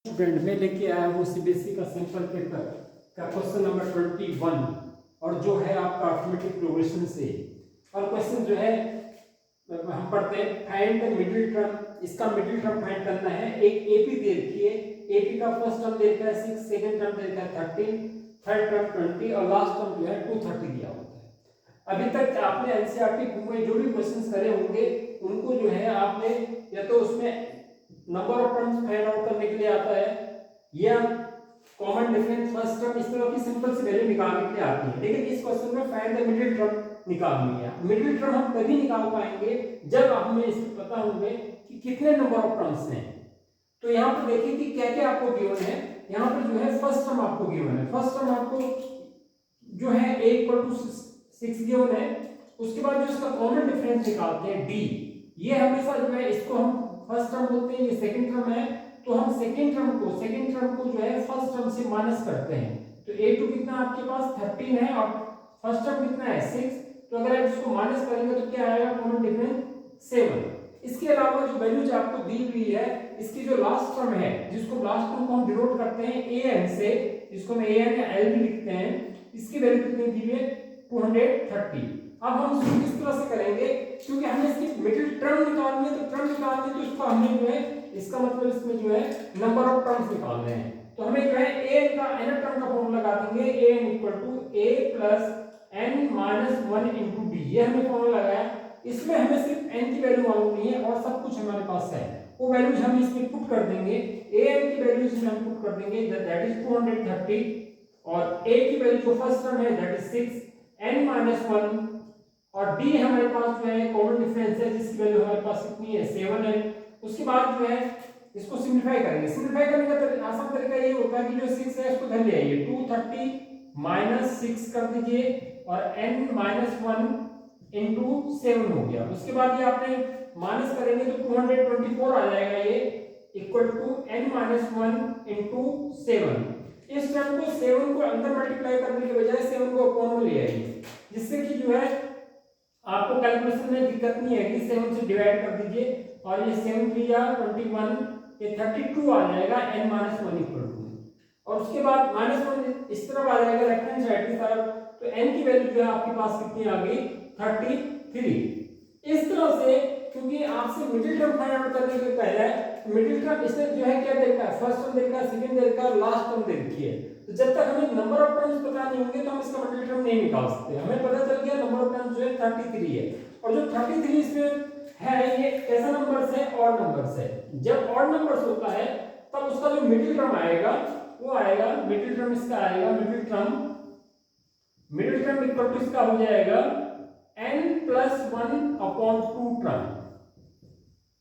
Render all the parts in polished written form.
Student में लेके आया हूँ सीबीएसई का सैंपल पेपर का क्वेश्चन नंबर 21 और जो है आपका अर्थमेटिक प्रोग्रेशन से। और क्वेश्चन जो है हम पढ़ते हैं, फाइंड द मिडिल टर्म। इसका मिडिल टर्म फाइंड करना है। एक एपी दे रखी है, एपी का फर्स्ट टर्म दे रखा है 6, सेकंड टर्म दे रखा है 13, थर्ड टर्म 20 और लास्ट टर्म जो है 230 दिया होता है। अभी तक आपने एनसीईआरटी बुक में जो भी क्वेश्चंस करे होंगे उनको जो है आपने या तो उसमें number of terms find out करने के लिए आता है या कॉमन डिफरेंस फर्स्ट टर्म, इस तरह की सिंपल सी वैल्यू निकालने के लिए आती है। लेकिन इस क्वेश्चन में फाइंड द मिडिल टर्म निकालनी है। मिडिल टर्म हम तभी निकाल पाएंगे जब हमें इसको पता होंगे कि कितने नंबर ऑफ टर्म्स हैं। तो यहाँ पर देखिए कि क्या क्या आपको गिवन है। यहाँ पर जो है फर्स्ट टर्म आपको गिवन है। फर्स्ट टर्म आपको जो है a = 6 गिवन है। उसके बाद जो इसका कॉमन डिफरेंस निकालते हैं d, ये हमेशा जो है इसको हम फर्स्ट टर्म बोलते हैं, ये सेकंड टर्म है। तो हम सेकंड टर्म को जो है फर्स्ट टर्म से माइनस करते हैं। तो a2 कितना आपके पास 13 है और फर्स्ट टर्म कितना है 6। तो अगर आप इसको माइनस करेंगे तो क्या आएगा कॉमन डिफरेंस 7। इसके अलावा जो वैल्यूज आपको दी हुई है, इसकी जो लास्ट टर्म है, जिसको लास्ट टर्म को हम डिनोट करते हैं an से, जिसको हम an या l भी लिखते हैं, इसकी वैल्यू कितनी दी हुई है 230। अब हम इसको किस तरह से करेंगे, क्योंकि हमें इसकी मिडिल टर्म निकालनी है। तो टर्म निकालनी है तो इसको हमें जो है, इसका मतलब इसमें जो है नंबर ऑफ टर्म्स निकालने हैं। तो हमें जो है an का nth टर्म का फॉर्मूला लगा देंगे, an = a + n - 1 * d। ये हमने फॉर्मूला लगाया। इसमें हमें सिर्फ n की वैल्यू मालूम नहीं है और सब कुछ हमारे पास है। वो वैल्यूज हम इसमें पुट कर देंगे। an की वैल्यू इसमें हम पुट कर देंगे, दैट इज 230, और a की वैल्यू जो फर्स्ट टर्म है दैट इज 6, n - 1, और d हमारे पास जो है कॉमन डिफरेंस है जिसकी वैल्यू हमारे पास कितनी है 7 है। उसके बाद जो है इसको सिंपलीफाई करेंगे। सिंपलीफाई करने का आसान तरीका ये होता है कि जो 6 है इसको धर ले आइए, 230 - 6 कर दीजिए और n - 1 * 7 हो गया। उसके बाद ये आपने माइनस करेंगे तो 224 आ जाएगा, ये इक्वल टू n - 1 * 7। इस टर्म को 7 को अंदर मल्टीप्लाई करने के बजाय 7 को अपॉन में ले आइए, जिससे कि जो है आपको कैलकुलेशन में दिक्कत नहीं है कि 7 से डिवाइड कर दीजिए और ये 7 3 या 21, ये 32 आ जाएगा n - 1 इक्वल टू। और उसके बाद -1 इस तरफ आ जाएगा लेफ्ट हैंड साइड की तरफ। तो n की वैल्यू जो है आपके पास कितनी आ गई 33। इस तरह से, क्योंकि आपसे मिडिल टर्म फाइंड आउट करने के पहले मिडिल टर्म इसने जो है क्या देखा है, फर्स्ट टर्म देखा है, सेकंड देखा है, लास्ट टर्म देखी है। तो जब तक हमें नंबर ऑफ टर्म्स पता नहीं होंगे तो हम इसका मिडिल टर्म नहीं निकाल सकते। हमें पता चल गया नंबर ऑफ टर्म्स जो है 33 है, और जो 33 इसमें है ये कैसा नंबर्स है, ऑड नंबर्स है। जब ऑड नंबर्स होता है तब उसका जो मिडिल टर्म आएगा वो आएगा, मिडिल टर्म इसका आएगा, मिडिल टर्म इक्वल टू इसका हो जाएगा n + 1/2 टर्म।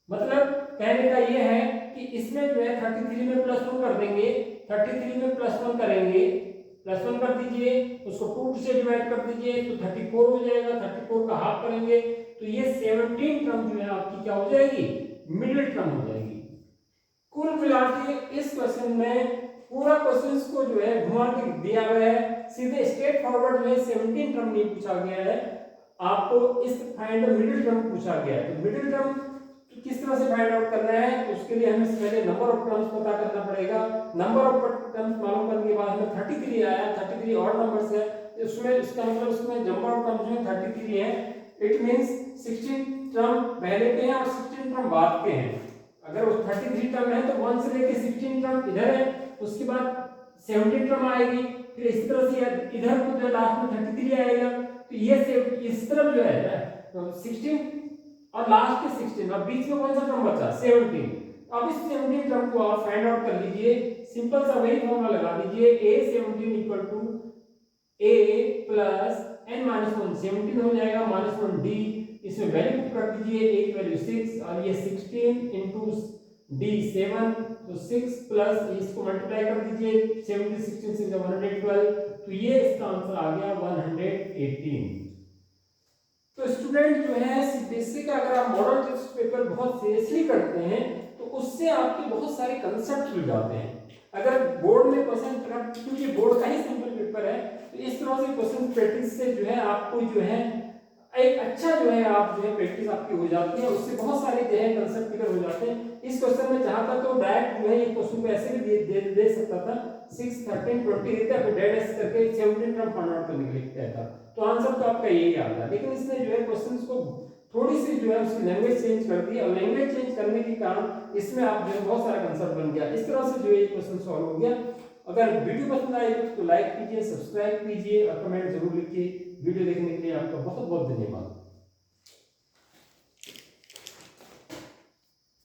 मतलब कहने का ये है कि इसमें जो है 33 में +1 कर देंगे, 33 में +1 करेंगे, +1 कर दीजिए, उसको 2 से डिवाइड कर दीजिए तो 34 हो जाएगा। 34 का हाफ करेंगे तो ये 17 टर्म जो है आपकी क्या हो जाएगी, मिडिल टर्म हो जाएगी। कुल मिला के इस क्वेश्चन में पूरा क्वेश्चन को जो है घुमा के दिया गया है, सीधे स्ट्रेट फॉरवर्ड में 17 टर्म नहीं पूछा गया है, आपको इस फाइंड मिडिल टर्म पूछा गया है। तो मिडिल टर्म किस तरह से फाइंड आउट करना है, उसके लिए हमें पहले नंबर ऑफ टर्म्स पता करना पड़ेगा। नंबर ऑफ टर्म्स मालूम करने के बाद हमें 33 आया, 33 ऑड नंबर्स है, उसमें इसका मतलब उसमें नंबर ऑफ टर्म्स में 33 है। इट मींस 16 टर्म पहले के हैं और 16 टर्म बाद के हैं। अगर वो 33 टर्म है तो 1 से लेके 16 टर्म इधर है, उसके बाद 17 टर्म आएगी, फिर इस तरह से इधर को जो लास्ट में 33 आएगा। तो ये इस तरफ जो है तो 16 और लास्ट के 16 और बीच में कौन सा टर्म बचा 17। अब इस 17 टर्म को आप फाइंड आउट कर लीजिए। सिंपल सा वही फॉर्मूला लगा दीजिए, a17 = a + n - 1, 17 हो जाएगा, -1 d। इसमें वैल्यू पुट कर दीजिए, a की वैल्यू 6 और ये 16 * d 7, तो 6 प्लस इसको मल्टीप्लाई कर दीजिए, 70 16 6 112, तो ये इसका आंसर आ गया 118। तो स्टूडेंट जो है बेसिक अगर आप मॉडल टेस्ट पेपर बहुत सीरियसली करते हैं तो उससे आपके बहुत सारे कंसेप्ट मिल जाते हैं। अगर बोर्ड में क्वेश्चन, क्योंकि बोर्ड का ही सिंपल पेपर है, तो इस तरह से क्वेश्चन प्रैक्टिस से जो है आपको जो है एक अच्छा जो है आप जो है प्रैक्टिस आपकी हो जाती है, उससे बहुत सारे जो है कंसेप्ट क्लियर हो जाते हैं। इस क्वेश्चन में चाहता तो डायरेक्ट जो है ये क्वेश्चन को ऐसे भी दे सकता था 6 13 20 देता फिर डेड एस करके 17 टर्म फाइंड आउट करने के लिए कहता, तो आंसर तो आपका यही आता। लेकिन इसने जो है क्वेश्चंस को थोड़ी सी जो है उसकी लैंग्वेज चेंज कर दी, और लैंग्वेज चेंज करने के कारण इसमें आप जो है बहुत सारा कंसेप्ट बन गया। इस तरह से जो है ये क्वेश्चन सॉल्व हो गया। अगर वीडियो पसंद आए तो लाइक कीजिए, सब्सक्राइब कीजिए और कमेंट जरूर लिखिए। वीडियो देखने के लिए आपका बहुत बहुत धन्यवाद।